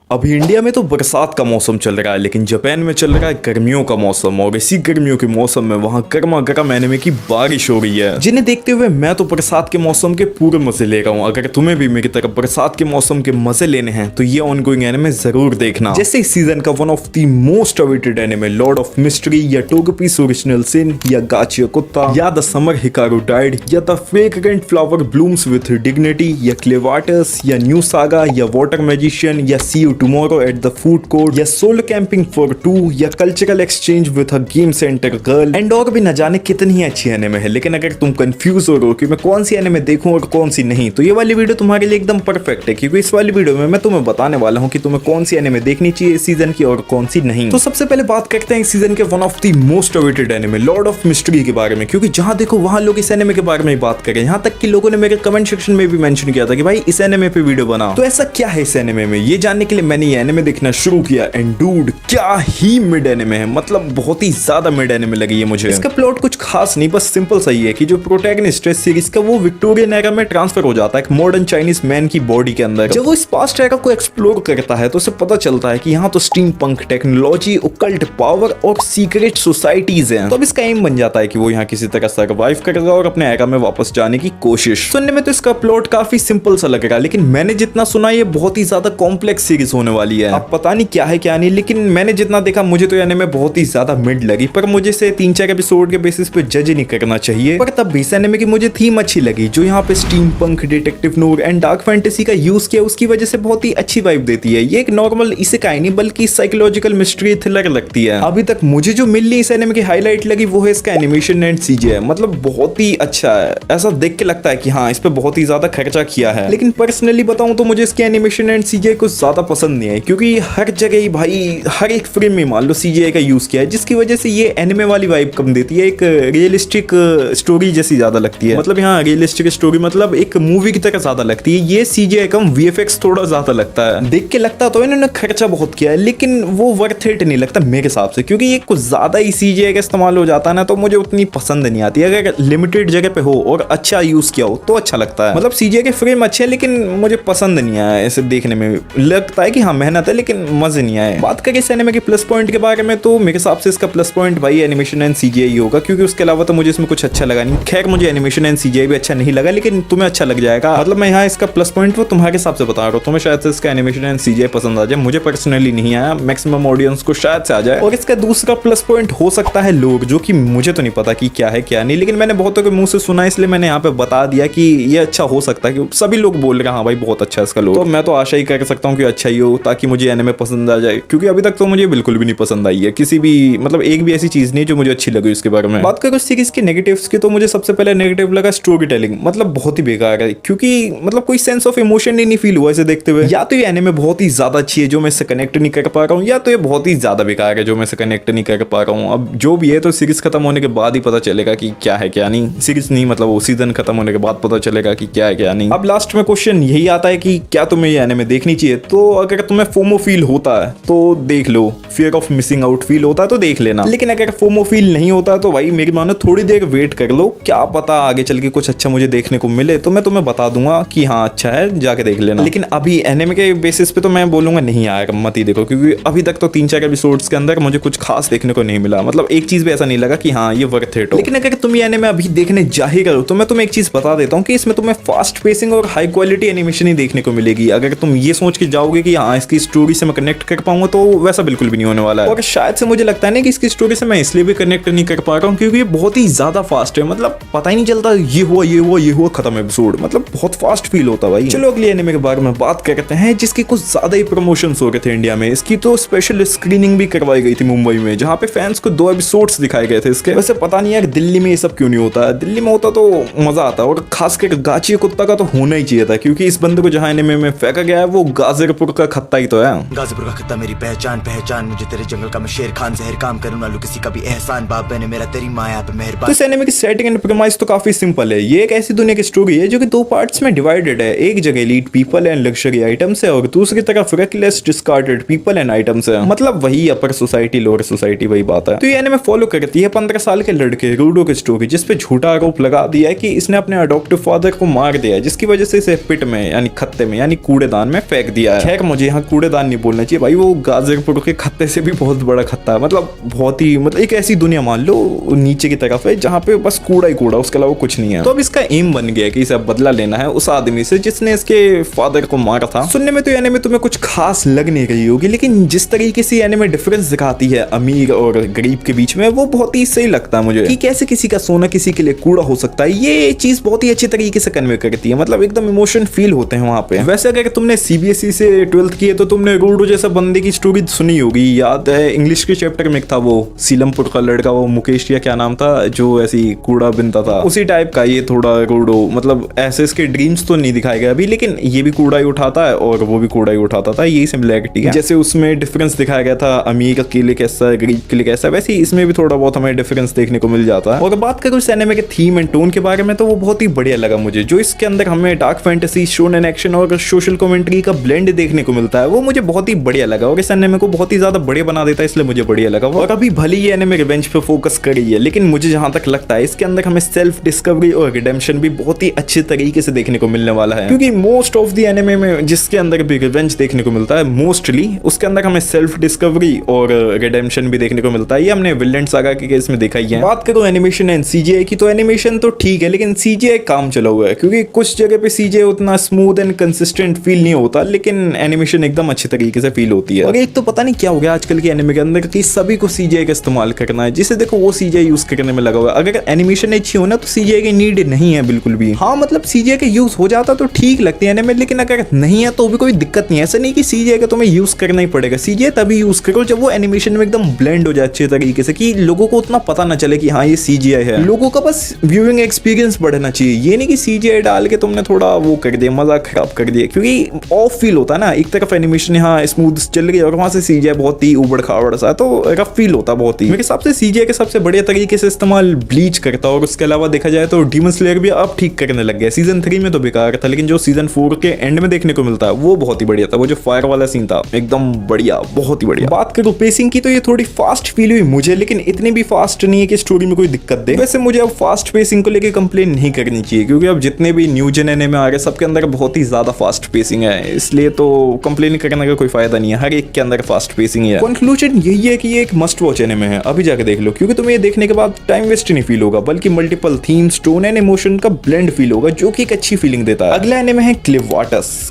अभी इंडिया में तो बरसात का मौसम चल रहा है, लेकिन जापान में चल रहा है गर्मियों का मौसम। और इसी गर्मियों के मौसम में वहाँ गर्मा गर्म एनिमे की बारिश हो रही है, जिन्हें देखते हुए मैं तो बरसात के मौसम के पूरे मजे ले रहा हूँ। अगर तुम्हें भी मेरी तरफ बरसात के मौसम के मजे लेने हैं तो ये ऑनगोइंग एनिमे जरूर देखना। जैसे इस सीजन का one of the most awaited anime lord of mystery, या टोगेपीस ओरिजिनल सिन, या गाचिया कुत्ता, या द समर हिकारू डाइड, या the fragrant flower blooms with dignity, या क्लेवाटस, या न्यू सागा, या वाटर मैजिशियन, या see you tomorrow at the food court, या solo camping for 2, या cultural exchange with a game centre girl, and और भी न जाने कितनी ही अच्छी एनिमे है। लेकिन अगर तुम कंफ्यूज हो रहे हो कि मैं कौन सी एनिमे देखूं और कौन सी नहीं, तो ये वाली वीडियो तुम्हारे लिए एकदम परफेक्ट है, क्योंकि इस वाली वीडियो में मैं तुम्हें बताने वाला हूं कि तुम्हें कौन सी एनिमे देखनी चाहिए इस सीजन की और कौन सी नहीं। तो सबसे पहले बात करते हैं इस सीजन के one of the most awaited anime lord of mystery के बारे में, क्योंकि जहां देखो वहां लोग इस एनिमे के बारे में बात करें। यहां तक कि लोगों ने मेरे कमेंट सेक्शन में भी मेंशन किया था कि भाई इस एनिमे पे वीडियो बना। तो ऐसा क्या है इस एनिमे में, ये जानने के लिए मैंने ये एनिमे देखना शुरू किया। एंड डूड, क्या ही मिड एनिमे है, मतलब बहुत ही ज्यादा मिड एनिमे लगी है मुझे। इसका प्लॉट कुछ खास नहीं, बस सिंपल सही है कि जो प्रोटैगनिस्ट है सीरीज का वो विक्टोरियन एरा में ट्रांसफर हो जाता है एक मॉडर्न चाइनीज मैन की बॉडी के अंदर। जब वो इस पास्ट एरा को एक्सप्लोर करता है तो उसे पता चलता है कि यहाँ तो स्टीम पंक टेक्नोलॉजी, ओकल्ट पावर और सीक्रेट सोसाइटीज हैं। तो अब इसका एम बन जाता है कि वो यहाँ किसी तरह सर्वाइव करेगा और अपने एरा में वापस जाने की कोशिश। सुनने में तो इसका प्लॉट काफी सिंपल सा लग रहा है, लेकिन मैंने जितना सुना ये बहुत ही ज्यादा कॉम्प्लेक्स सीरीज होने वाली है। अब पता नहीं क्या है क्या नहीं, लेकिन मैंने जितना देखा मुझे तो एनिमे बहुत ही ज्यादा मिड लगी। पर मुझे से 3-4 एपिसोड के बेसिस पे जज नहीं करना चाहिए। पर तब भी इस एनिमे की मुझे थीम अच्छी लगी, जो यहाँ पे steam punk, detective NOR and dark fantasy का यूज किया, उसकी वजह से बहुत ही अच्छी वाइब देती है। ये एक नॉर्मल इसेकाई नहीं बल्कि साइकोलॉजिकल मिस्ट्री थ्रिलर लगती है। अभी तक मुझे जो मिलनी इस एनिमे की हाईलाइट लगी वो है इसका एनिमेशन एंड सीजीआई, मतलब बहुत ही अच्छा है। ऐसा देख के लगता है कि हाँ इस पे बहुत ही ज्यादा खर्चा किया है। लेकिन पर्सनली बताऊं तो मुझे इसके एनिमेशन एंड सीजीआई कुछ ज्यादा पसंद नहीं है, क्योंकि हर जगह ही भाई हर एक फ्रेम में मान लो सीजीआई का यूज किया है, जिसकी वजह से ये एनिमे वाली वाइब कम देती है। एक रियलिस्टिक स्टोरी जैसी ज्यादा लगती है, मतलब यहाँ रियलिस्टिक स्टोरी मतलब एक मूवी की तरह ज्यादा लगती है। ये सीजीआई कम, वीएफएक्स थोड़ा ज्यादा लगता है। देख के लगता तो इन्होंने खर्चा बहुत किया है, लेकिन वो वर्थ इट नहीं लगता मेरे हिसाब से, क्योंकि ये कुछ ज्यादा ही सीजीआई का इस्तेमाल हो जाता है ना, तो मुझे उतनी पसंद नहीं आती। अगर लिमिटेड जगह पे हो और अच्छा यूज किया हो तो अच्छा लगता है। मतलब सीजीआई के फ्रेम अच्छे हैं, लेकिन मुझे पसंद नहीं आया। ऐसे देखने में लगता है कि हाँ मेहनत है, लेकिन मजे नहीं आए। बात करें इस एनिमे के प्लस पॉइंट के बारे में, तो मेरे हिसाब से इसका प्लस पॉइंट भाई एनिमेशन एंड सीजीआई होगा, क्योंकि उसके अलावा तो मुझे इसमें कुछ अच्छा लगा नहीं। खैर मुझे एनिमेशन एंड सीजीआई भी अच्छा नहीं लगा, लेकिन तुम्हें अच्छा लग जाएगा। मतलब मैं यहाँ इसका प्लस पॉइंट वो तुम्हारे हिसाब से बता रहा हूँ, तुम्हें शायद से इसका एनिमेशन एंड सीजीआई पसंद आ जाए। मुझे पर्सनली नहीं आया, मैक्सिमम ऑडियंस को शायद से आ जाए। और इसका दूसरा प्लस पॉइंट हो सकता है लोग, जो कि मुझे तो नहीं पता कि क्या है क्या नहीं, लेकिन मैंने बहुतों के मुंह से सुना, इसलिए मैंने यहाँ पे बता दिया कि ये अच्छा हो सकता है, कि सभी लोग बोल रहे हैं हाँ भाई बहुत अच्छा है इसका लोग। तो मैं तो आशा ही कर सकता हूँ कि अच्छा ही हो, ताकि मुझे एनिमे पसंद आ जाए, क्योंकि अभी तक तो मुझे बिल्कुल भी नहीं पसंद आई है किसी भी, मतलब एक भी ऐसी चीज नहीं जो मुझे अच्छी लगी इसके बारे में। बात करें सीरीज के नेगेटिव्स की, तो मुझे सबसे पहले नेगेटिव लगा स्टोरी टेलिंग, मतलब बहुत ही बेकार है, क्योंकि मतलब कोई सेंस ऑफ इमोशन ही नहीं फील हुआ इसे देखते हुए। या तो ये एनिमे बहुत ही ज्यादा अच्छी है जो मैं इससे कनेक्ट नहीं कर पा रहा हूँ, या तो ये बहुत ही ज्यादा बेकार है जो मैं इसे कनेक्ट नहीं कर पा रहा हूँ। अब जो भी है तो सीरीज खत्म होने के बाद ही पता चलेगा कि क्या है क्या नहीं। सीरीज नहीं मतलब वो सीजन खत्म होने के बाद पता चलेगा कि क्या है क्या नहीं। अब लास्ट में क्वेश्चन यही आता है कि क्या तुम्हें ये एनिमे देखनी चाहिए। तो अगर तुम्हें फोमो फील होता है तो देख लो, fear of missing out feel होता है तो देख लेना। लेकिन अगर फोमो फील नहीं होता तो भाई मेरी मानो थोड़ी देर वेट कर लो, क्या पता आगे चल के कुछ अच्छा मुझे देखने को मिले, तो मैं तुम्हें बता दूंगा कि हाँ अच्छा है, जाके देख लेना। लेकिन अभी एनिमे के बेसिस पे तो मैं बोलूंगा नहीं आएगा, मत ही देखो, क्योंकि अभी तक तो 3-4 एपिसोड्स के अंदर मुझे कुछ खास देखने को नहीं मिला। मतलब एक चीज भी ऐसा नहीं लगा कि हाँ ये वर्थ इट हो। लेकिन अगर तुम ये एनिमे अभी देखने जा ही करो तो मैं तुम्हें एक चीज बता देता हूँ कि इसमें तुम्हें फास्ट पेसिंग और हाई क्वालिटी एनिमेशन ही देखने को मिलेगी। अगर तुम ये सोच के जाओगे कि हाँ इसकी स्टोरी से मैं कनेक्ट कर पाऊंगा, तो वैसा बिल्कुल भी नहीं होने वाला है। और शायद से मुझे लगता है ना कि इसकी स्टोरी से मैं इसलिए भी कनेक्ट नहीं कर पा रहा हूँ क्योंकि ये बहुत ही ज्यादा फास्ट है। मतलब पता ही नहीं चलता ये हुआ ये हुआ ये हुआ खत्म एपिसोड, मतलब बहुत फास्ट फील होता है भाई। चलो अगले एनिमे के बारे में बात करते हैं, जिसकी कुछ ज्यादा ही प्रमोशंस हो रहे थे इंडिया में। इसकी तो स्पेशल स्क्रीनिंग भी करवाई गई थी मुंबई में, जहाँ पे फैंस को 2 एपिसोड्स दिखाए गए थे इसके। वैसे पता नहीं यार दिल्ली में ये सब क्यों नहीं होता है, दिल्ली में होता तो मजा आता। और खासकर गाचिया कुत्ता का तो होना ही चाहिए था, क्योंकि इस बंदे को जहाँ एनिमे में फेंका गया है वो गाजीपुर का खत्ता ही तो है। गाजीपुर का खत्ता मेरी पहचान पहचान, मुझे तेरे जंगल का मैं शेर खान जहर काम करूँ ना लू किसी का भी एहसान, बाप मैंने मेरा तेरी माया पे मेहरबान। तो इस एनिमे की सेटिंग एंड प्रीमाइस तो काफी सिंपल है। ये एक ऐसी दुनिया की स्टोरी है जो कि 2 पार्ट्स में डिवाइडेड है। एक जगह elite people and luxury items है, और दूसरी तरफ reckless discarded people and items है। मतलब वही अपर सोसाइटी लोअर सोसाइटी वही बात है। तो ये एनिमे फॉलो करती है 15 साल के लड़के रूडो की स्टोरी, जिसपे झूठा आरोप लगा दिया है कि इसने अपने अडॉप्टिव फादर को मार दिया है, जिसकी वजह से इसे पिट में यानी खत्ते में यानी कूड़ेदान में फेंक दिया है। खैर मुझे यहाँ कूड़ेदान नहीं बोलना चाहिए भाई, वो गाजरपुर के खत्ते से भी बहुत बड़ा खत्ता है। मतलब बहुत ही, मतलब एक ऐसी दुनिया मान लो नीचे की तरफ है जहाँ पे बस कूड़ा ही कूड़ा, उसके अलावा कुछ नहीं है। तो अब इसका एम बन गया कि इसे बदला लेना है उस आदमी से जिसने इसके फादर को मारा था। सुनने में तो यानी में तुम्हें कुछ खास लग नहीं रही होगी, लेकिन जिस तरीके से यानी में डिफरेंस दिखाती है अमीर और गरीब के बीच में, वो बहुत ही सही लगता है मुझे कि कैसे किसी का सोना किसी के लिए कूड़ा हो सकता है। ये चीज बहुत ही अच्छी तरीके से कन्वे करती है, मतलब एकदम इमोशन फील होते हैं वहां पे। वैसे अगर तुमने सीबीएसई से 12th की है तो तुमने रूडो जैसा बंदे की स्टोरी सुनी होगी, याद है इंग्लिश के चैप्टर में था वो सीलमपुर का लड़का, वो मुकेश या क्या नाम था, जो ऐसी कूड़ा बिनता था, उसी टाइप का ये थोड़ा रूडो। मतलब ऐसे इसके ड्रीम्स तो नहीं दिखाए गए अभी, लेकिन ये भी कूड़ा ही उठाता है और वो भी कूड़ा ही उठाता था, यही सिमिलैरिटी है। जैसे उसमें डिफरेंस दिखाया गया था अमीर के लिए कैसा, गरीब के लिए कैसा, वैसे ही इसमें भी थोड़ा बहुत हमें डिफरेंस देखने को मिल जाता है। और बात करूं इस एनिमे के थीम एंड टोन के बारे में, तो वो बहुत ही बढ़िया लगा मुझे। जो इसके अंदर हमें डार्क फैंटेसी, शोनेन एक्शन और सोशल कमेंट्री का ब्लेंड देखने को मिलता है, वो मुझे बहुत ही बढ़िया लगा और इस एनिमे को बहुत ही ज्यादा बढ़िया बना देता है, इसलिए मुझे बढ़िया लगा। और अभी भले ही एनिमे रिवेंज पे फोकस करी है, लेकिन मुझे जहां तक लगता है इसके अंदर हमें सेल्फ डिस्कवरी और रिडेम्पशन भी बहुत ही अच्छे तरीके से देखने को मिलने वाला है। क्योंकि मोस्ट ऑफ द एनिमे में जिसके अंदर भी रिवेंज देखने को मिलता है, मोस्टली उसके अंदर हमें सेल्फ डिस्कवरी और रिडेम्पशन भी देखने को मिलता है। ये हमने विलेन सागा के केस में देखा ही है। बात करो एनिमेशन एंड सीजीआई की, तो एनिमेशन तो ठीक है, लेकिन सीजीआई काम चला हुआ है, क्योंकि कुछ जगह पे सीजीआई उतना स्मूथ एंड कंसिस्टेंट फील नहीं होता, लेकिन एनिमेशन एकदम अच्छे तरीके से फील होती है। और एक तो पता नहीं क्या हो गया आजकल के एनिमे के अंदर कि सभी को सीजीआई का इस्तेमाल करना है, जिसे देखो वो सीजीआई यूज करने में लगा हुआ है। अगर एनिमेशन अच्छी हो ना तो सीजीआई की नीड नहीं है बिल्कुल भी। हाँ मतलब सीजीआई का यूज हो जाता तो ठीक लगती है एनिमे, लेकिन अगर नहीं है तो भी कोई दिक्कत नहीं है। ऐसा नहीं कि सीजीआई का तुम्हें यूज करना ही पड़ेगा, सीजीआई तभी यूज करो जब वो एनिमेशन में एकदम ब्लेंड हो जाए अच्छे तरीके से, कि लोगों को उतना पता ना चले कि हाँ ये सीजीआई है। लोगों का बस व्यूइंग एक्सपीरियंस बढ़ना चाहिए, ये नहीं कि सीजीआई डाल के तुमने थोड़ा वो कर दिया, मजाक खराब कर दिया, क्योंकि ऑफ फील होता है ना। एक तरफ एनिमेशन यहाँ स्मूथ चल रही है और वहां से सीजीआई बहुत ही उबड़ खाबड़ सा, तो रफ फील होता बहुत ही। मेरे हिसाब से सीजीआई के सबसे बढ़िया तरीके से इस्तेमाल ब्लीच करता है, और उसके अलावा देखा जाए तो डीमन स्लेयर भी अब ठीक करने लग गया। सीजन 3 में तो बेकार था, लेकिन जो सीजन 4 के एंड में देखने को मिलता है वो बहुत ही बढ़िया था। वो जो फायर वाला सीन था एकदम बढ़िया, बहुत ही बढ़िया। बात करूं पेसिंग की, तो ये थोड़ी फास्ट फील हुई मुझे, लेकिन इतनी भी फास्ट नहीं है कि स्टोरी में कोई दिक्कत दे। वैसे मुझे अब फास्ट पेसिंग को लेकर कंप्लेन नहीं करनी चाहिए, क्योंकि अब जितने भी न्यू जेन एनिमे आ रहे सबके अंदर बहुत ही ज्यादा फास्ट पेसिंग है, इसलिए तो कंप्लेन करने का कोई फायदा नहीं है। हर एक के अंदर फास्ट पेसिंग है। कंक्लूजन यही है कि ये एक मस्ट वॉच एनिमे है, अभी जाके देख लो, क्योंकि तुम्हें ये देखने के बाद टाइम वेस्ट नहीं फील होगा, बल्कि multiple themes, tone and emotion का ब्लेंड फील होगा, जो कि एक अच्छी फीलिंग देता है। अगला एनिमे है क्लेवाटस,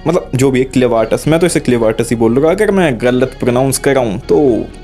मतलब जो भी है क्लेवाटस, मैं तो इसे क्लेवाटस ही बोल रहा हूँ। अगर मैं गलत प्रोनाउंस कर रहा हूँ तो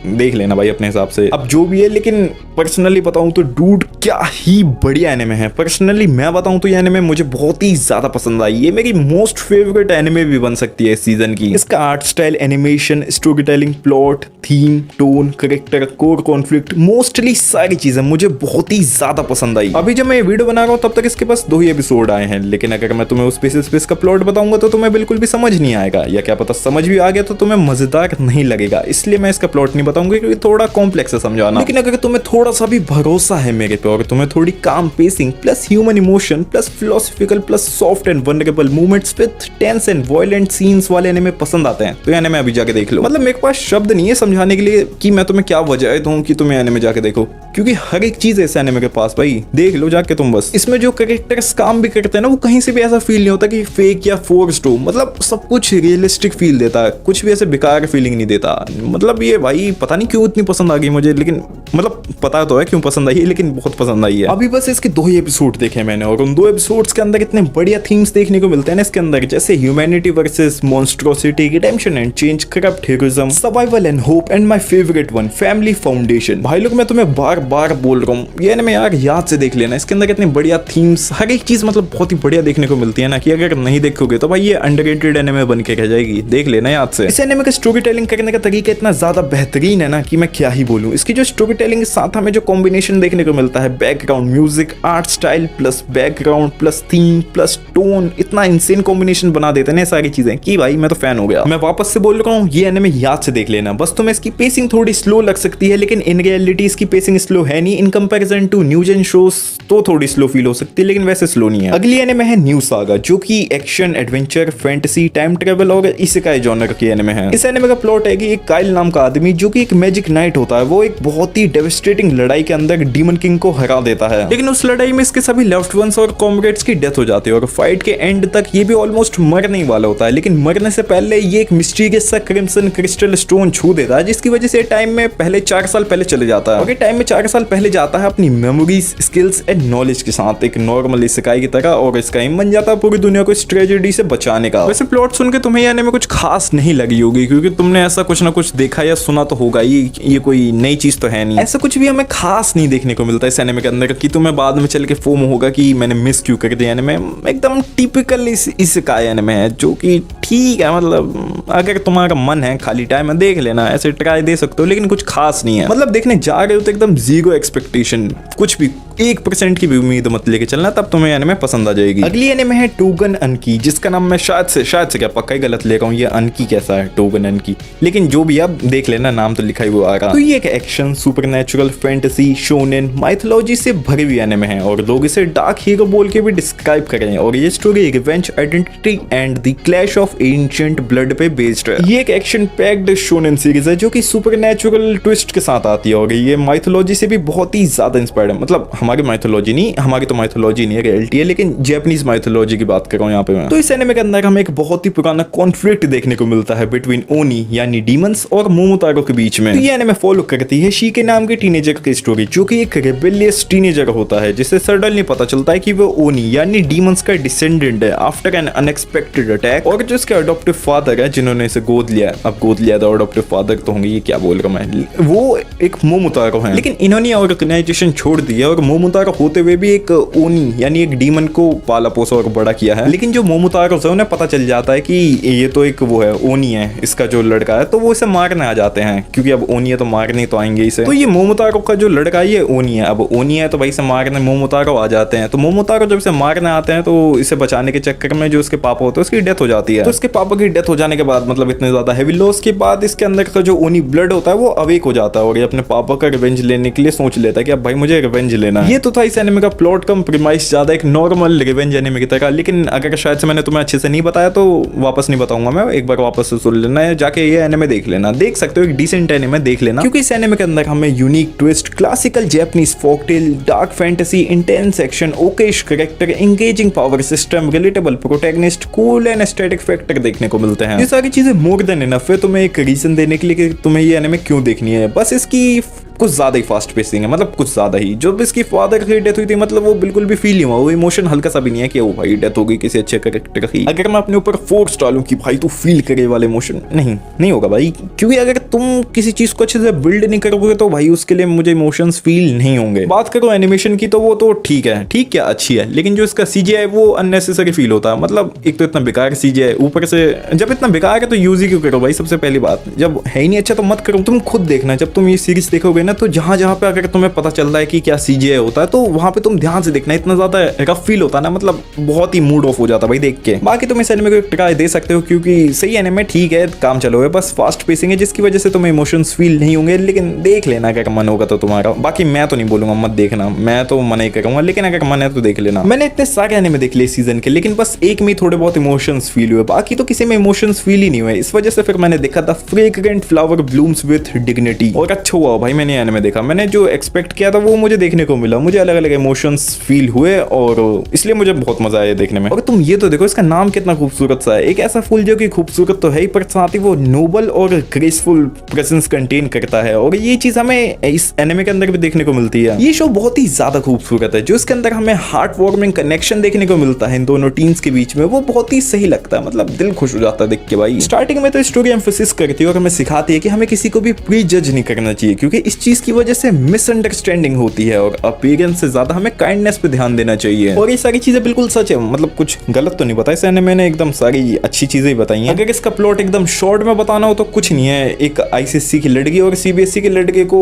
देख लेना भाई अपने हिसाब से, अब जो भी है। लेकिन पर्सनली बताऊं तो डूड क्या ही बढ़िया एनिमे है। पर्सनली मैं बताऊं तो ये एनिमे मुझे बहुत ही ज्यादा पसंद आई, ये मेरी मोस्ट फेवरेट एनिमे भी बन सकती है इस सीजन की। इसका art style, animation, story telling, plot, theme, tone, character, core conflict, mostly सारी चीजें मुझे बहुत ही ज्यादा पसंद आई। अभी जब मैं वीडियो बना रहा हूँ तब तक इसके पास 2 ही एपिसोड आए हैं, लेकिन अगर मैं तुम्हें उस बेसिस पे इसका प्लॉट बताऊंगा तो तुम्हें बिल्कुल भी समझ नहीं आएगा, या क्या पता समझ भी आ गया तो तुम्हें मजेदार नहीं लगेगा, इसलिए मैं इसका प्लॉट नहीं बताऊंगा, क्योंकि थोड़ा कॉम्प्लेक्स है समझाना। लेकिन अगर तुम्हें थोड़ा सा भी भरोसा है मेरे पे, और तुम्हें थोड़ी काम pacing plus human emotion plus philosophical plus soft and vulnerable movements with tense and violent scenes वाले एनिमे पसंद आते हैं, तो ये एनिमे अभी जाके देख लो। मतलब मेरे पास शब्द नहीं है समझाने के लिए कि मैं तुम्हें क्या वजह दूं कि तुम्हें एनिमे जाके देखो, क्योंकि हर एक चीज है इस एनिमे के पास भाई, देख लो जाके तुम बस। इसमें जो कैरेक्टर्स काम भी करते हैं ना, वो कहीं से भी ऐसा फील नहीं होता कि फेक या फोर्स्ड हो, मतलब सब कुछ रियलिस्टिक फील देता है, कुछ भी ऐसे बेकार फीलिंग नहीं देता। मतलब ये भाई पता नहीं क्यों इतनी पसंद आ गई मुझे, लेकिन मतलब पता तो है क्यों पसंद आई है, लेकिन बहुत पसंद आई है। अभी बस इसके 2 ही एपिसोड देखे मैंने, और उन 2 एपिसोड्स के अंदर इतने बढ़िया थीम्स देखने को मिलते हैं ना इसके अंदर, जैसे humanity versus monstrosity, redemption and change, corrupt heroism, survival and hope, and my favourite one family foundation. भाई लोग मैं तुम्हें बार बार बोल रहा हूँ, ये एनिमे यार याद से देख लेना, इसके अंदर इतने बढ़िया थीम्स, हर एक चीज मतलब बहुत ही बढ़िया देखने को मिलती है ना, कि अगर नहीं देखोगे तो भाई ये अंडररेटेड एनिमे बन के रह जाएगी, देख लेना याद से। इस एनिमे का स्टोरी टेलिंग करने का तरीका इतना ज्यादा बेहतरीन है ना कि मैं क्या ही बोलूं। इसकी जो स्टोरी टेलिंग के साथ हमें जो कॉम्बिनेशन देखने को मिलता है, background music, art style plus background plus theme plus tone, इतना इंसेन कॉम्बिनेशन बना देते हैं सारी चीजें कि भाई मैं तो फैन हो गया। मैं वापस से बोल रहा हूँ, ये एनिमे याद से देख लेना। बस तुम्हें इसकी पेसिंग थोड़ी स्लो लग सकती है, लेकिन इन रियलिटी इसकी पेसिंग स्लो है नहीं। In comparison to new gen shows तो थोड़ी स्लो फील हो सकती है, लेकिन वैसे स्लो नहीं है। अगली एनिमे है न्यू सागा, जो कि action, adventure, fantasy, time travel और इसेकाई जॉनर की एनिमे है। इस एनिमे का प्लॉट है कि एक काइल नाम का आदमी, जो कि एक मैजिक नाइट होता है, वो एक बहुत ही डेविस्टेटिंग लड़ाई के अंदर डीमन किंग को हरा देता है, लेकिन उस लड़ाई में इसके सभी लव्ड वंस और कॉमरेड्स की डेथ हो जाती है, और फाइट के एंड तक ये भी ऑलमोस्ट मर नहीं ही वाला होता है, लेकिन मरने से पहले ये एक मिस्टीरियस सा क्रिम्सन क्रिस्टल स्टोन छू देता है, जिसकी वजह से टाइम में पहले 4 साल पहले चले जाता है। और टाइम में 4 साल पहले जाता है अपनी मेमोरीज, स्किल्स एंड नॉलेज के साथ एक नॉर्मल इसेकाई की तरह, और इसका एम बन जाता है पूरी दुनिया को इस ट्रेजेडी से बचाने का। वैसे प्लॉट सुन के तुम्हें यानी में कुछ खास नहीं लगी होगी, क्योंकि तुमने ऐसा कुछ ना कुछ देखा या सुना तो होगा, ये कोई नई चीज तो है नहीं। ऐसा कुछ भी हमें खास नहीं देखने को मिलता है एनिमे के अंदर कि तुम्हें बाद में चल के फोम होगा कि मैंने मिस क्यों कर दिया। एनिमे एकदम टिपिकल इसेकाई एनिमे है, जो कि ठीक है, मतलब अगर तुम्हारा मन है खाली टाइम में देख लेना, ऐसे ट्राई दे सकते हो, लेकिन कुछ खास नहीं है। मतलब देखने जा रहे हो तो एकदम जीरो एक्सपेक्टेशन, कुछ भी 1% की भी उम्मीद मत लेके चलना, तब तुम्हें एनिमे पसंद आ जाएगी। अगली एनिमे है टोगन अनकी, जिसका नाम मैं शायद से क्या पक्का ही गलत ले रहा हूँ, ये अनकी कैसा है टोगन अनकी, लेकिन जो भी आप देख लेना, नाम तो लिखा ही वो आ रहा। तो ये एक action supernatural fantasy shonen mythology से भरी हुई एनिमे है, और लोग इसे डार्क हीरो बोल के भी डिस्क्राइब करें। और ये story revenge, identity and the clash of ancient blood पे बेस्ड है। ये एक एक्शन पैक्ड शोनेन सीरीज है जो कि सुपरनैचुरल ट्विस्ट के साथ आती है, और ये माइथोलॉजी से भी बहुत ही ज्यादा इंस्पायर्ड है। मतलब हमारी माइथोलॉजी नहीं, हमारी तो माइथोलॉजी नहीं है, रियलिटी है, लेकिन जापानीज माइथोलॉजी की बात कर रहा हूँ यहाँ पे मैं। तो इस एनिमे के अंदर हमें एक बहुत ही पुराना कॉन्फ्लिक्ट देखने को मिलता है बिटवीन ओनी यानी डीमंस और मोमोतारो के बीच में। तो ये एनिमे फॉलो करती है शीके नाम के टीनेजर की स्टोरी, जो कि एक रेबेलियस टीनेजर होता है, जिसे सडनली पता चलता है कि वो ओनी यानी डीमंस का डिसेंडेंट है आफ्टर एन अनएक्सपेक्टेड अटैक, और जो इसके अडॉप्टिव फादर है जिन्होंने इसे गोद लिया, अब गोद लिया था, अडॉप्टिव फादर तो होंगे, ये क्या बोल रहा हूं मैं, वो एक मोमोतारो है, लेकिन इन्होंने ऑर्गेनाइजेशन छोड़ दी है, और मोमोतारो होते हुए भी एक ओनी यानी एक डीमन को पाला पोसा और बड़ा किया है। लेकिन जो मोमोतारो है उन्हें पता चल जाता है कि ये तो एक वो है, ओनी है, इसका जो लड़का है, तो वो इसे मारने आ जाते हैं, क्योंकि अब ओनी है तो मारने तो आएंगे इसे। तो ये मोमोतारो का जो लड़का है ये ओनी है, अब ओनी है तो भाई से मारने मोमोतारो आ जाते हैं। तो मोमोतारो जब इसे मारने आते हैं तो इसे बचाने के चक्कर में जो उसके पापा होते हैं उसकी डेथ हो जाती है। तो उसके पापा की डेथ हो जाने के बाद, मतलब इतने ज्यादा हेवी लॉस के बाद, इसके अंदर का जो ओनी ब्लड होता है वो अवेक हो जाता है, और ये अपने पापा का रिवेंज लेने के लिए सोच लेता है कि अब भाई मुझे रिवेंज लेना है। ये तो था इस एनिमे का प्लॉट कम प्रीमाइस, ज्यादा एक नॉर्मल रिवेंज एनिमे की तरह। लेकिन अगर शायद से मैंने तुम्हें अच्छे से नहीं बताया तो वापस नहीं बताऊंगा मैं, एक बार वापस से सुन लेना है, जाके ये एनिमे देख लेना, देख सकते हो, एक डिसेंट एनिमे देख लेना, क्योंकि इस एनिमे के अंदर हमें unique twist, classical Japanese folktale, dark fantasy, intense action, okayish character, engaging power system, relatable protagonist, cool and aesthetic factor देखने को मिलते हैं। ये सारी चीजें मोर देन इनफ है तुम्हें एक रीजन देने के लिए कि तुम्हें ये एनिमे क्यों देखनी है। बस इसकी कुछ ज्यादा ही फास्ट पेसिंग है, मतलब कुछ ज्यादा ही। जब इसकी फादर की डेथ हुई थी, मतलब वो बिल्कुल भी फील नहीं हुआ, वो इमोशन हल्का सा भी नहीं है कि वो भाई डेथ हो गई किसी अच्छे कैरेक्टर की। अगर मैं अपने ऊपर फोर्स डालूं कि भाई तू फील करे वाले इमोशन, नहीं होगा भाई, क्योंकि अगर तुम किसी चीज को अच्छे से बिल्ड नहीं करोगे तो भाई उसके लिए मुझे इमोशंस फील नहीं होंगे। बात करो एनिमेशन की तो वो तो ठीक है, ठीक क्या अच्छी है, लेकिन जो इसका सीजीआई वो अननेसेसरी फील होता है। मतलब एक तो इतना बेकार सीजीआई, ऊपर से जब इतना बेकार है तो यूज ही क्यों करो भाई। सबसे पहली बात, जब है ही नहीं अच्छा तो मत करो। तुम खुद देखना, जब तुम ये सीरीज देखोगे ना, तो जहां पे अगर तुम्हें पता चल रहा है कि क्या सीजीआई होता है तो वहां पे तुम ध्यान से देखना, इतना ज्यादा रफ फील होता है ना, मतलब बहुत ही मूड ऑफ हो जाता है भाई देख के। बाकी तुम इस एनिमे को ट्राई दे सकते हो, क्योंकि सही एनिमे ठीक है, काम चलो है, बस फास्ट पेसिंग है जिसकी वजह से तुम्हें इमोशंस फील नहीं होंगे, लेकिन देख लेना अगर मन होगा तो तुम्हारा। बाकी मैं तो नहीं बोलूंगा मत देखना, मैं तो मना ही करूंगा, लेकिन अगर मन है तो देख लेना। मैंने इतने सारे एनिमे देख लिए सीजन के, लेकिन बस एक में थोड़े बहुत इमोशंस फील हुए, बाकी तो किसी में इमोशंस फील ही नहीं हुए। इस वजह से फिर मैंने देखा था fragrant flower blooms with dignity, और अच्छा हुआ भाई मैंने एनिमे देखा। मैंने जो एक्सपेक्ट किया था वो मुझे देखने को मिला, मुझे अलग अलग इमोशंस फील हुए, और इसलिए मुझे बहुत मजा आया देखने में। और तुम ये तो देखो, इसका नाम कितना खूबसूरत सा है, एक ऐसा फूल जो कि खूबसूरत तो है ही, पर साथ ही वो नोबल और ग्रेसफुल प्रेजेंस कंटेन करता है, और ये चीज हमें इस एनिमे के अंदर भी देखने को मिलती है। ये शो बहुत ही ज्यादा खूबसूरत है, जो इसके अंदर हमें हार्ट वार्मिंग कनेक्शन देखने को मिलता है इन दोनों टीम्स के बीच में, वो बहुत ही सही लगता है, मतलब दिल खुश हो जाता है देख के भाई। स्टार्टिंग में तो स्टोरी एम्फेसिस करती है और हमें सिखाती है कि हमें किसी को भी प्री जज नहीं करना चाहिए, क्योंकि इस चीज की वजह से मिसअंडरस्टैंडिंग होती है, और अपीयरेंस से ज्यादा हमें काइंडनेस पे ध्यान देना चाहिए। और ये सारी चीजें बिल्कुल सच है, मतलब कुछ गलत तो नहीं बताया इस एनिमे ने, एकदम सारी अच्छी चीजें ही बताई हैं। अगर इसका प्लॉट एकदम शॉर्ट में बताना हो तो कुछ नहीं है, एक आईसीएससी की लड़की और सीबीएसई के लड़के को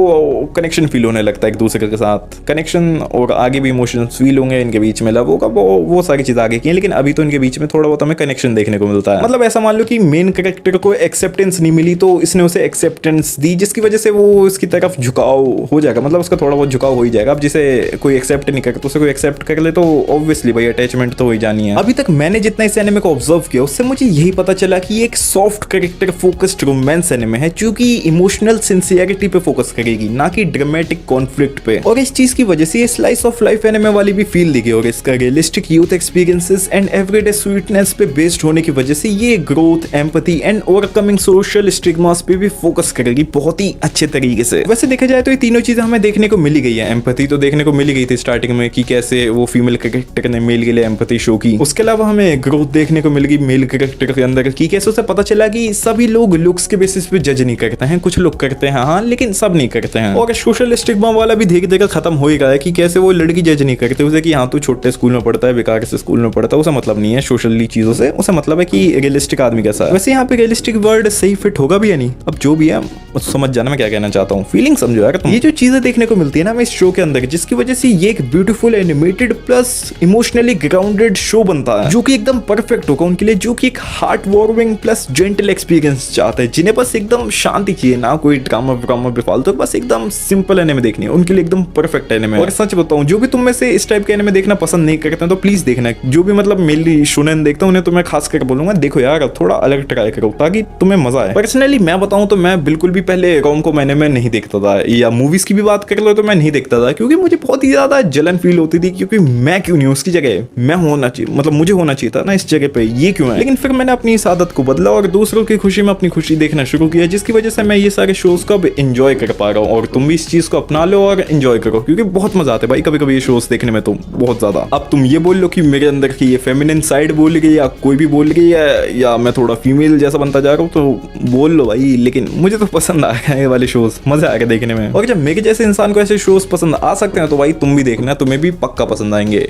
कनेक्शन फील होने लगता है एक दूसरे के साथ, कनेक्शन और आगे भी इमोशंस फील होंगे इनके बीच में, लव होगा, वो सारी चीज आगे की है, लेकिन अभी तो इनके बीच में थोड़ा बहुत हमें कनेक्शन देखने को मिलता है। मतलब ऐसा मान लो कि मेन कैरेक्टर को एक्सेप्टेंस नहीं मिली तो इसने उसे एक्सेप्टेंस दी, जिसकी वजह से वो इसकी तरफ झुकाव हो जाएगा, मतलब उसका थोड़ा बहुत झुकाव हो ही जाएगा। अब जिसे कोई एक्सेप्ट नहीं करे तो उसे कोई एक्सेप्ट कर ले तो ऑब्वियसली भाई अटैचमेंट तो हो ही जानी है। अभी तक मैंने जितना इस एनिमे को ऑब्जर्व किया उससे मुझे यही पता चला कि ये एक soft character focused romance anime है जो कि इमोशनल सिंसियरिटी पे फोकस करेगी, ना कि ड्रामेटिक कॉन्फ्लिक्ट पे। और इस चीज की वजह से ये स्लाइस ऑफ लाइफ एनिमे वाली भी फील दिखे और इसका realistic youth experiences and everyday sweetness पे बेस्ड होने की वजह से ये growth, empathy and overcoming social stigmas पे भी फोकस करेगी बहुत ही अच्छे तरीके से। वैसे देखा जाए तो ये तीनों चीजें हमें देखने को मिली गई है। एम्पैथी तो देखने को मिली गई थी स्टार्टिंग में कि कैसे वो फीमेल कैरेक्टर ने मेल के लिए एम्पैथी शो की। उसके अलावा हमें ग्रोथ देखने को मिलेगी मेल कैरेक्टर के अंदर की कैसे उसे पता चला कि सभी लोग लुक्स के बेसिस पे जज नहीं करते हैं, कुछ लोग करते हैं हाँ, लेकिन सब नहीं करते हैं। और सोशल स्टिग्मा वाला भी धीरे धीरे खत्म हो ही रहा है कि कैसे वो लड़की जज नहीं करते उसे कि हाँ तू छोटे स्कूल में पढ़ता है, बेकार से स्कूल में पढ़ता है, उसे मतलब नहीं है सोशली चीजों से, उसे मतलब है कि रियलिस्टिक आदमी कैसा है। वैसे यहाँ पे रियलिस्टिक वर्ड सही फिट होगा भी या नहीं, अब जो भी है समझ जाना मैं क्या कहना चाहता हूँ, फीलिंग समझो यार तुम। ये जो चीजें देखने को मिलती है ना इस शो के अंदर, जिसकी वजह से ये एक beautiful animated plus emotionally grounded show बनता है जो कि एकदम परफेक्ट होगा उनके लिए, जो कि एक heart warming plus gentle experience चाहते हैं, जिन्हें बस एकदम शांति चाहिए, ना कोई ड्रामा व्रामा बेफालतू, बस एकदम सिंपल एनिमे देखनी है उनके लिए, एकदम परफेक्ट एनिमे। और सच बताऊं जो भी तुम में से इस टाइप के एनिमे देखना पसंद नहीं करते हैं तो प्लीज देखना, जो भी मतलब मेनली शोनेन देखता हूं उन्हें तो मैं खास कर बोलूंगा देखो यार थोड़ा अलग ट्राई करो ताकि तुम्हें मजा आए। पर्सनली मैं बताऊं तो मैं बिल्कुल भी पहले रोम को एनिमे नहीं देखता था, या मूवीज की भी बात कर लो तो मैं नहीं देखता था, क्योंकि मुझे बहुत ही ज्यादा जलन फील होती थी, क्योंकि मैं क्यों नहीं उसकी जगह, मैं होना चाहिए, मतलब मुझे होना चाहिए था ना इस जगह पे, ये क्यों है। लेकिन फिर मैंने अपनी इस आदत को बदला और दूसरों की खुशी में अपनी खुशी देखना शुरू किया, जिसकी वजह से मैं ये सारे शोज को अब एंजॉय कर पा रहा हूँ। और तुम भी इस चीज को अपना लो और एंजॉय करो, क्योंकि बहुत मजा आता है भाई कभी कभी ये शोज देखने में तो बहुत ज्यादा। अब तुम ये बोल लो कि मेरे अंदर की ये फेमिनिन साइड बोल रही है या कोई भी बोल रही है या मैं थोड़ा फीमेल जैसा बनता जा रहा हूँ तो बोल लो भाई, लेकिन मुझे तो पसंद आ गया ये वाले शोज, मजा आएगा देखने में। और जब मेरे जैसे इंसान को ऐसे शोज पसंद आ सकते हैं तो भाई तुम भी देखना, तुम्हें भी पक्का पसंद आएंगे,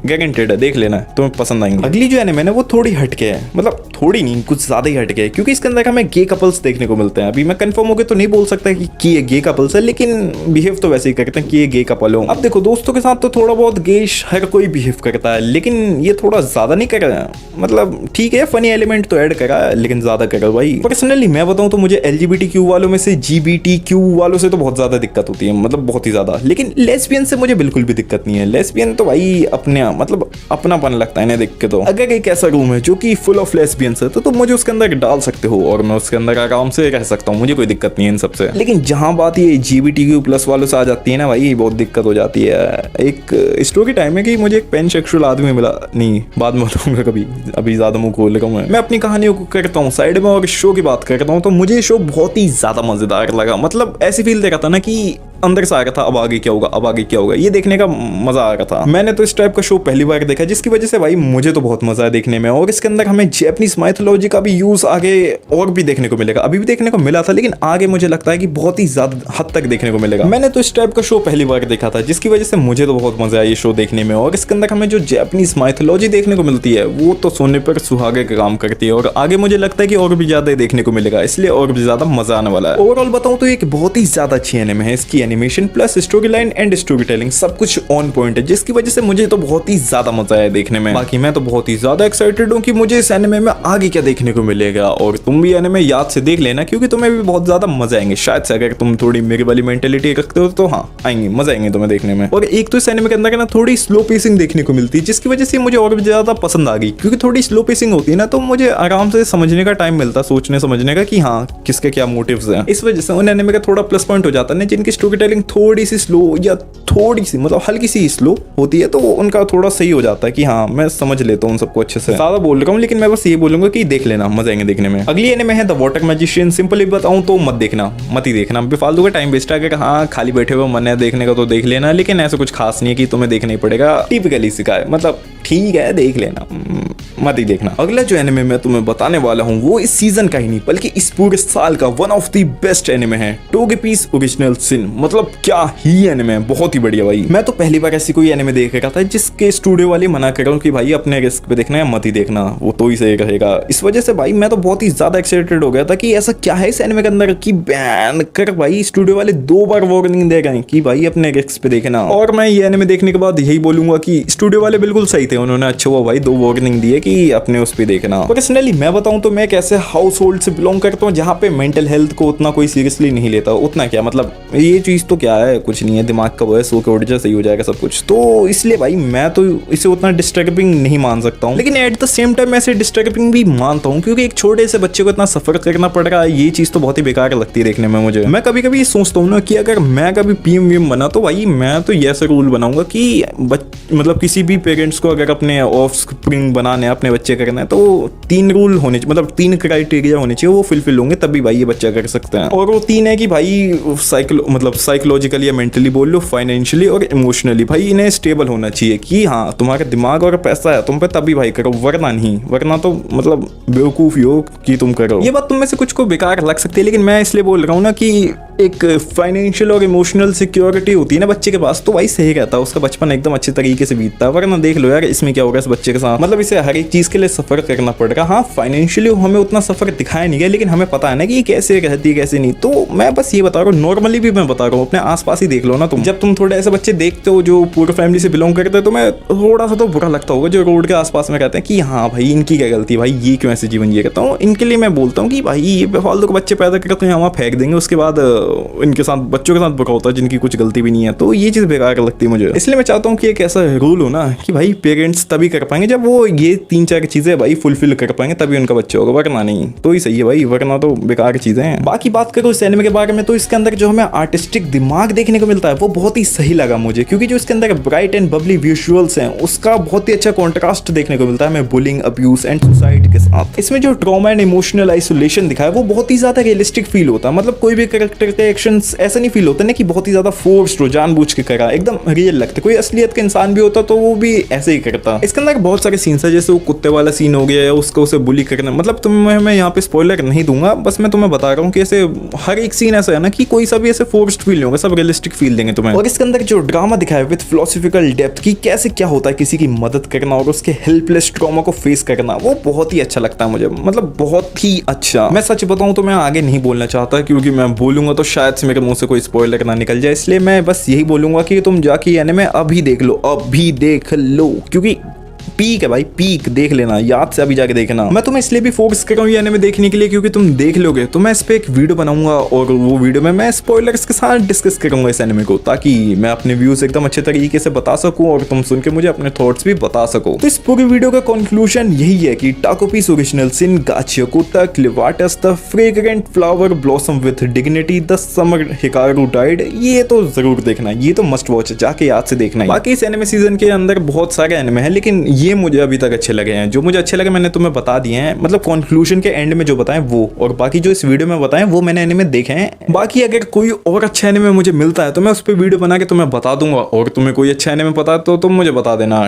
गारंटेड है, देख लेना तुम्हें पसंद आएंगे। अगली जो एनिमे है वो थोड़ी हटके है, मतलब थोड़ी नहीं कुछ ज्यादा ही हटके है, क्योंकि इसके अंदर हमें गे कपल्स देखने को मिलते हैं। अभी मैं कंफर्म होकर तो नहीं बोल सकता कि ये गे कपल्स है, लेकिन बिहेव तो वैसे ही करते हैं कि ये गे कपल हो। अब देखो दोस्तों के साथ तो थोड़ा बहुत गेश हर कोई बिहेव करता है, लेकिन ये थोड़ा ज्यादा नहीं कर रहा है, मतलब ठीक है फनी एलिमेंट तो ऐड करा है लेकिन ज्यादा करा भाई। पर्सनली मैं बताऊं तो मुझे LGBTQ वालों में से GBTQ वालों से तो बहुत ज्यादा दिक्कत होती है, मतलब बहुत ही ज्यादा, लेकिन लेस्बियन से मुझे बिल्कुल भी दिक्कत नहीं है। लेस्बियन तो भाई अपने मतलब अपनापन लगता है इन्हें देख के। तो अगर एक ऐसा रूम है जो कि फुल ऑफ लेस्बियंस है तो मुझे उसके अंदर डाल सकते हो और मैं उसके अंदर आराम से रह सकता हूँ, मुझे कोई दिक्कत नहीं है इन सबसे। लेकिन जहां बात ये GBTQ+ वालों से आ जाती है ना भाई, बहुत दिक्कत हो जाती है। एक स्टोरी टाइम है कि मुझे एक पेनसेक्सुअल आदमी मिला, नहीं बाद में बताऊंगा कभी, अभी ज्यादा मुंह खोल रहा हूँ मैं अपनी कहानियों को करता हूँ साइड में और शो की बात करता हूँ। तो मुझे शो बहुत ही ज्यादा मजेदार लगा, मतलब ऐसी फील दे रहा था ना कि अंदर से आ रहा था अब आगे क्या होगा, अब आगे क्या होगा, ये देखने का मजा आ रहा था। मैंने तो इस टाइप का शो पहली बार देखा, जिसकी वजह से भाई मुझे तो बहुत मजा है देखने में। और इसके अंदर हमें जैपनीज माइथोलॉजी का भी यूज आगे और भी देखने को मिलेगा, अभी भी देखने को मिला था लेकिन आगे मुझे लगता है कि बहुत ही ज्यादा हद तक देखने को मिलेगा। मैंने तो इस टाइप का शो पहली बार देखा था, जिसकी वजह से मुझे तो बहुत मजा आया ये शो देखने में। और इसके अंदर हमें जो जैपनीज माइथोलॉजी देखने को मिलती है वो तो सोने पर सुहागे का काम करती है, और आगे मुझे लगता है कि और भी ज्यादा देखने को मिलेगा, इसलिए और भी ज्यादा मजा आने वाला है। ओवरऑल बताऊं तो एक बहुत ही ज्यादा अच्छी एनिमे है, इसकी animation plus story line and story telling सब कुछ ऑन पॉइंट है, जिसकी वजह से मुझे तो बहुत ही ज्यादा मजा आया देखने में। बाकी मैं तो बहुत ही ज्यादा एक्साइटेड हूँ कि मुझे इस एनिमे में आगे क्या देखने को मिलेगा। और तुम भी एनिमे याद से देख लेना, क्योंकि तुम्हें भी बहुत ज्यादा मजा आएंगे, शायद से अगर तुम थोड़ी मेरी वाली मेंटेलिटी रखते हो तो हाँ आएंगे, मजा आएंगे तुम्हें देखने में। और एक तो इस एनिमे के अंदर ना थोड़ी स्लो पेसिंग देखने को मिलती है, जिसकी वजह से मुझे और भी ज्यादा पसंद आ गई, क्योंकि थोड़ी स्लो पेसिंग होती है ना तो मुझे आराम से समझने का टाइम मिलता, सोचने समझने का कि हाँ किसके क्या मोटिव्स हैं। इस वजह से उन एनिमे का थोड़ा प्लस पॉइंट हो जाता है, जिनकी स्टोरी टेलिंग थोड़ी सी स्लो या थोड़ी सी मतलब हल्की सी स्लो होती है तो उनका थोड़ा सही हो जाता है कि हाँ मैं समझ लेता हूँ उन सबको अच्छे से। ज्यादा बोल रहा हूँ लेकिन मैं बस ये बोलूंगा कि देख लेना, मजा आएंगे देखने में। अगली एनिमे है द वाटर मैजिशियन। सिंपली बताऊं तो मत देखना, मत ही देखना, बेफालतू का टाइम वेस्ट है। हाँ खाली बैठे हुए मन है देखने का तो देख लेना, लेकिन ऐसा कुछ खास नहीं है कि तुम्हें देखना ही पड़ेगा, टिपिकली सिखा है, मतलब ठीक है देख लेना, मत ही देखना। अगला जो एनिमे मैं तुम्हें बताने वाला हूँ वो इस सीजन का ही नहीं बल्कि इस पूरे साल का one of the best anime है, टोगेपीस ओरिजिनल सिन। मतलब क्या ही एनिमे, बहुत ही बढ़िया भाई। मैं तो पहली बार ऐसी कोई एनिमे देख रहा था जिसके स्टूडियो वाले मना कर रहा हूँ कि भाई अपने रिस्क पे देखना है, मत ही देखना, वो तो ही सही रहेगा। इस वजह से भाई मैं तो बहुत ही ज्यादा एक्साइटेड हो गया था कि ऐसा क्या है इस एनिमे के अंदर कि बैन कर भाई स्टूडियो वाले 2 बार वार्निंग दे गए कि भाई अपने रिस्क पे देखना। और मैं ये एनिमे देखने के बाद यही बोलूंगा कि स्टूडियो वाले बिल्कुल सही थे, उन्होंने अच्छा हुआ भाई 2 वार्निंग दिए कि अपने उस पे देखना। पर्सनली मैं बताऊं तो मैं एक ऐसे हाउस होल्ड से बिलोंग करता हूं जहां पे मेंटल हेल्थ को उतना कोई सीरियसली नहीं लेता, उतना क्या मतलब ये चीज तो क्या है, कुछ नहीं है, दिमाग का वो है, सो के उठ जा, सही हो जाएगा सब कुछ। तो इसलिए भाई मैं तो इसे उतना डिस्टर्बिंग नहीं मान सकता हूँ, लेकिन एट द सेम टाइम मैं इसे डिस्टर्बिंग भी मानता हूँ, क्योंकि एक छोटे से बच्चे को इतना सफर करना पड़ रहा है, ये चीज तो बहुत ही बेकार लगती है देखने में मुझे। मैं कभी कभी सोचता हूँ ना कि अगर मैं कभी पीएम वीएम बना तो भाई मैं तो ये ऐसा रूल बनाऊंगा कि मतलब किसी भी पेरेंट्स को अगर अपने ऑफ स्प्रिंग बनाने अपने बच्चे करना है तो 3 रूल होने चाहिए, मतलब 3 क्राइटेरिया होने चाहिए, वो फुलफिल होंगे तभी भाई ये बच्चा कर सकते हैं। और वो 3 है कि भाई साइकोलॉजिकली या मेंटली बोल लो, फाइनेंशियली और इमोशनली भाई इन्हें स्टेबल होना चाहिए कि हाँ तुम्हारा दिमाग और पैसा है तुम पे तभी भाई करो, वरना नहीं, वरना तो मतलब बेवकूफ़ी हो कि तुम करो। ये बात तुम में से कुछ को बेकार लग सकती है, लेकिन मैं इसलिए बोल रहा हूँ ना कि एक फाइनेंशियल और इमोशनल सिक्योरिटी होती है ना बच्चे के पास, तो भाई सही रहता है, उसका बचपन एकदम अच्छे तरीके से बीतता है। वरना देख लो यार इसमें क्या होगा इस बच्चे के साथ, मतलब इसे हर एक चीज के लिए सफर करना पड़ेगा। हाँ फाइनेंशियली हमें उतना सफर दिखाया नहीं गया, लेकिन हमें पता है ना कि ये कैसे रहती है कैसे नहीं। तो मैं बस ये बता रहा हूँ, नॉर्मली भी मैं बता रहा हूँ, अपने आसपास ही देख लो ना तुम, जब तुम थोड़े ऐसे बच्चे देखते हो जो पूरे फैमिली से बिलोंग करते हैं तो मैं थोड़ा सा तो बुरा लगता होगा जो रोड के आसपास में रहते हैं कि हाँ भाई इनकी क्या गलती, भाई ये क्यों ऐसे जीवन जी करता हूँ। इनके लिए मैं बोलता हूँ कि भाई ये बेफालतू के बच्चे पैदा करके यहाँ वहाँ फेंक देंगे, उसके बाद इनके साथ बच्चों के साथ बुरा होता है जिनकी कुछ गलती भी नहीं है। तो ये चीज़ बेकार लगती है मुझे, इसलिए मैं चाहता हूँ कि एक ऐसा रूल हो ना कि भाई पेरेंट्स तभी कर पाएंगे जब वो ये 3-4 चीज़ें भाई फुलफिल कर पाएंगे, तभी उनका बच्चा होगा, वरना नहीं। तो ही सही है भाई, वरना तो बेकार चीज़ें हैं। बाकी बात करूँ इस एनिमे के बारे में तो इसके अंदर जो हमें आर्टिस्टिक दिमाग देखने को मिलता है वो बहुत ही सही लगा मुझे, क्योंकि जो इसके अंदर ब्राइट एंड बबली विजुअल्स हैं उसका बहुत ही अच्छा कॉन्ट्रास्ट देखने को मिलता है हमें बुलिंग, अब्यूज एंड सुसाइड के साथ। इसमें जो ट्रॉमा एंड इमोशनल आइसोलेशन दिखाया है वो बहुत ही ज्यादा रियलिस्टिक फील होता है, मतलब कोई भी कैरेक्टर के एक्शंस ऐसा नहीं फील होता ना कि बहुत ही ज्यादा फोर्स्ड हो, जानबूझ के करा, एकदम रियल लगता है। कोई असलियत का इंसान भी होता तो वो भी ऐसे ही करता। इसके अंदर बहुत सारे सीन्स है, जैसे वो कुत्ते वाला सीन हो गया, उसको उसे बुली करना, मतलब तुम्हें मैं यहाँ पे स्पॉइलर नहीं दूंगा, बस मैं तुम्हें बता रहा हूँ कि ऐसे हर एक सीन ऐसा है ना कि कोई सा भी ऐसे फोर्स्ड फील नहीं होगा, सब रियलिस्टिक फील देंगे तुम्हें। और इसके अंदर जो ड्रामा दिखाया विद फिलोसॉफिकल डेप्थ की कैसे क्या होता है किसी की मदद करना और उसके हेल्पलेस ट्रॉमा को फेस करना, वो बहुत ही अच्छा लगता है मुझे, मतलब बहुत ही अच्छा। मैं सच बताऊं तो मैं आगे नहीं बोलना चाहता, क्योंकि मैं बोलूंगा तो शायद से मेरे मुंह से कोई स्पॉइलर ना निकल जाए, इसलिए मैं बस यही बोलूंगा कि तुम जाके एनिमे अभी देख लो, अभी देख लो, क्योंकि पीक है भाई, पीक देख लेना, याद से अभी जाके देखना। मैं तुम्हें इसलिए भी फोकस कर रहा हूँ ये एनिमे देखने के लिए क्योंकि तुम देख लोगे तो मैं इस पे एक वीडियो बनाऊंगा और वो वीडियो में मैं स्पॉइलर्स के साथ डिस्कस करूंगा इस एनिमे को, ताकि मैं अपने व्यूज एकदम अच्छे तरीके से बता सकूं और तुम सुन के मुझे अपने थॉट्स भी बता सको। तो इस पूरी वीडियो का कंक्लूजन यही है कि Takopi's original sin Gachiakuta Clevatess the fragrant flower blossom with dignity the summer Hikaru died, ये तो जरूर देखना, ये तो मस्ट वॉच है, जाके याद से देखना। बाकी इस एनिमे सीजन के अंदर बहुत सारे एनिमे हैं, लेकिन ये मुझे अभी तक अच्छे लगे हैं, जो मुझे अच्छे लगे मैंने तुम्हें बता दिए हैं, मतलब कंक्लूजन के एंड में जो बताएं वो, और बाकी जो इस वीडियो में बताएं वो मैंने एनिमे देखे हैं। बाकी अगर कोई और अच्छा एनिमे मुझे मिलता है तो मैं उस पर वीडियो बना के तुम्हें बता दूंगा, और तुम्हें कोई अच्छा एनिमे पता है तो तुम मुझे बता देना।